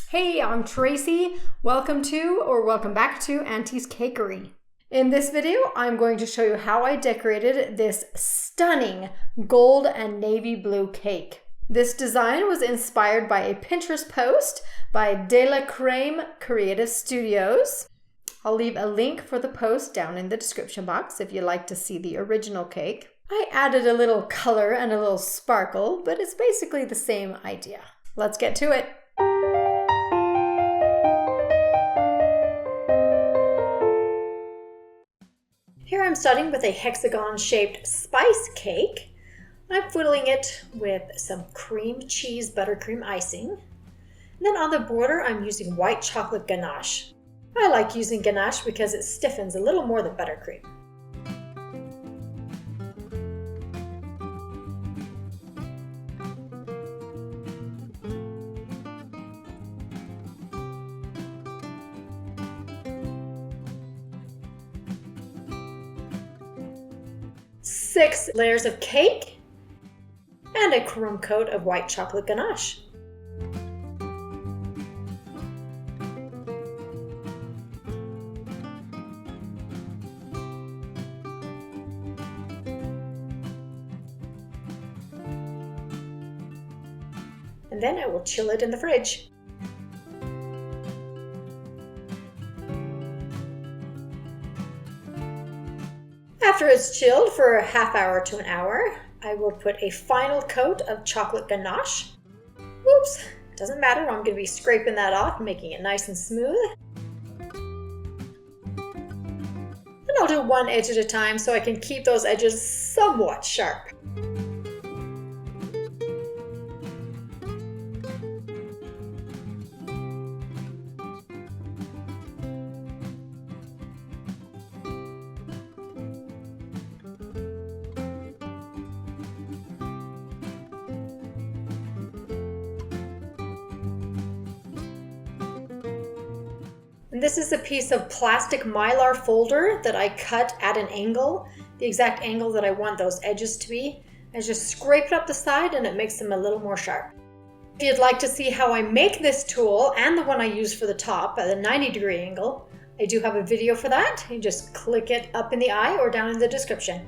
Hey, I'm Tracy. Welcome back to Auntie's Cakery. In this video, I'm going to show you how I decorated this stunning gold and navy blue cake. This design was inspired by a Pinterest post by De La Creme Creative Studios. I'll leave a link for the post down in the description box if you'd like to see the original cake. I added a little color and a little sparkle, but it's basically the same idea. Let's get to it. Here I'm starting with a hexagon-shaped spice cake. I'm filling it with some cream cheese buttercream icing. And then on the border, I'm using white chocolate ganache. I like using ganache because it stiffens a little more than buttercream. Six layers of cake and a crumb coat of white chocolate ganache. And then I will chill it in the fridge. After it's chilled for a half hour to an hour, I will put a final coat of chocolate ganache. Oops, doesn't matter, I'm going to be scraping that off, making it nice and smooth. And I'll do one edge at a time so I can keep those edges somewhat sharp. And this is a piece of plastic mylar folder that I cut at an angle, the exact angle that I want those edges to be. I just scrape it up the side and it makes them a little more sharp. If you'd like to see how I make this tool and the one I use for the top at a 90-degree angle, I do have a video for that. You just click it up in the eye or down in the description.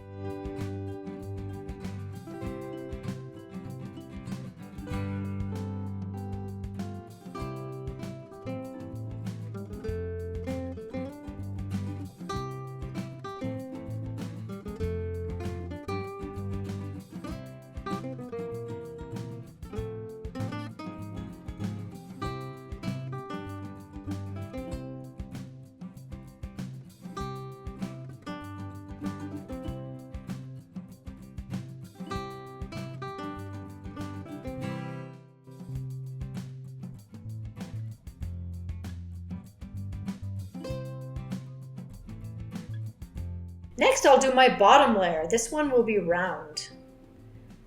Next, I'll do my bottom layer. This one will be round.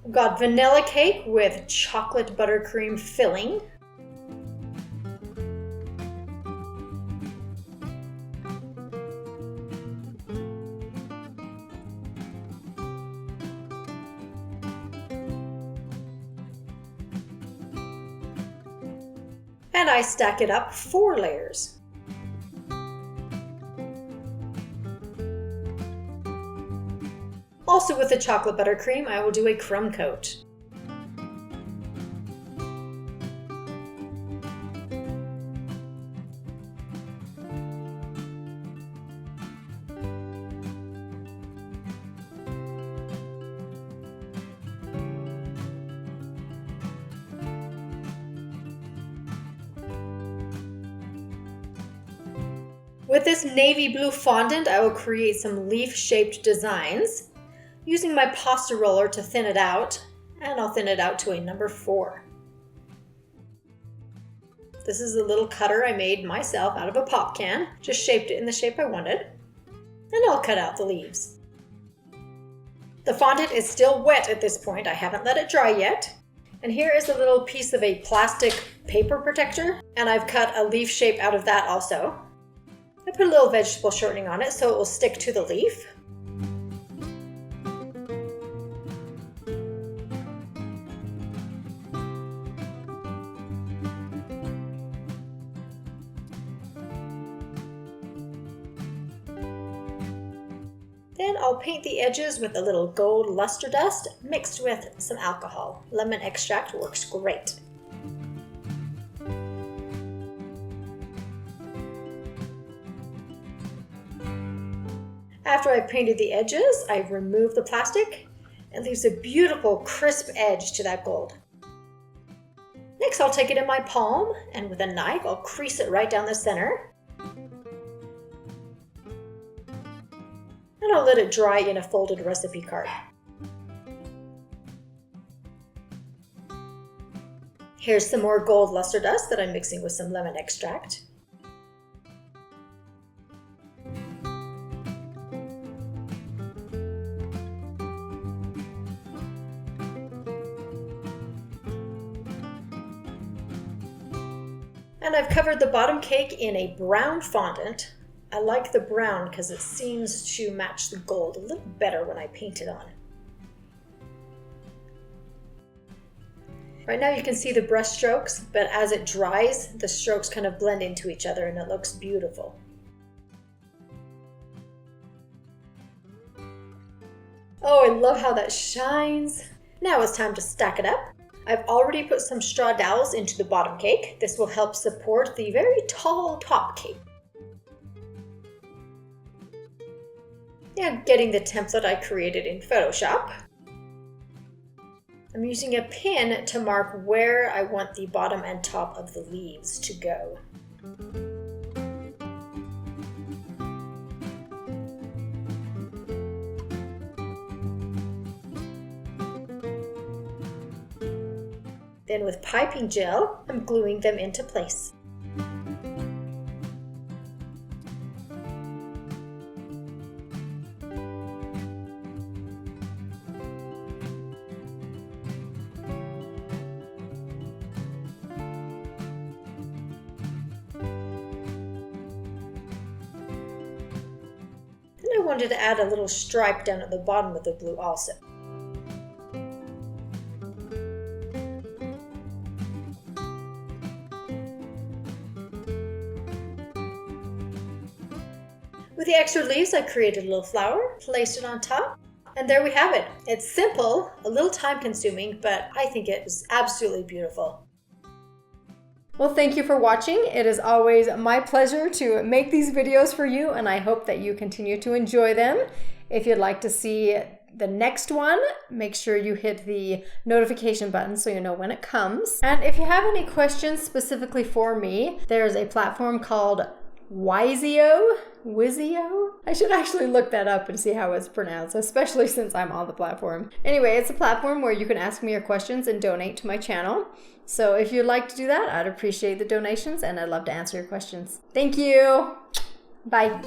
I've got vanilla cake with chocolate buttercream filling. And I stack it up 4 layers. Also with the chocolate buttercream, I will do a crumb coat. With this navy blue fondant, I will create some leaf-shaped designs using my pasta roller to thin it out, and I'll thin it out to a number 4. This is a little cutter I made myself out of a pop can, just shaped it in the shape I wanted, and I'll cut out the leaves. The fondant is still wet at this point, I haven't let it dry yet. And here is a little piece of a plastic paper protector, and I've cut a leaf shape out of that also. I put a little vegetable shortening on it so it will stick to the leaf. Then I'll paint the edges with a little gold luster dust mixed with some alcohol. Lemon extract works great. After I've painted the edges, I remove the plastic and leaves a beautiful crisp edge to that gold. Next, I'll take it in my palm and with a knife, I'll crease it right down the center. And I'll let it dry in a folded recipe card. Here's some more gold luster dust that I'm mixing with some lemon extract. And I've covered the bottom cake in a brown fondant. I like the brown because it seems to match the gold a little better when I paint it on. Right now you can see the brush strokes, but as it dries, the strokes kind of blend into each other and it looks beautiful. Oh, I love how that shines. Now it's time to stack it up. I've already put some straw dowels into the bottom cake. This will help support the very tall top cake. Now getting the template I created in Photoshop. I'm using a pin to mark where I want the bottom and top of the leaves to go. Then with piping gel, I'm gluing them into place. And I wanted to add a little stripe down at the bottom of the blue also. With the extra leaves, I created a little flower, placed it on top, and there we have it. It's simple, a little time consuming, but I think it is absolutely beautiful. Well, thank you for watching. It is always my pleasure to make these videos for you, and I hope that you continue to enjoy them. If you'd like to see the next one, make sure you hit the notification button so you know when it comes. And if you have any questions specifically for me, there's a platform called Wizio? I should actually look that up and see how it's pronounced, especially since I'm on the platform. Anyway, it's a platform where you can ask me your questions and donate to my channel. So if you'd like to do that, I'd appreciate the donations and I'd love to answer your questions. Thank you. Bye.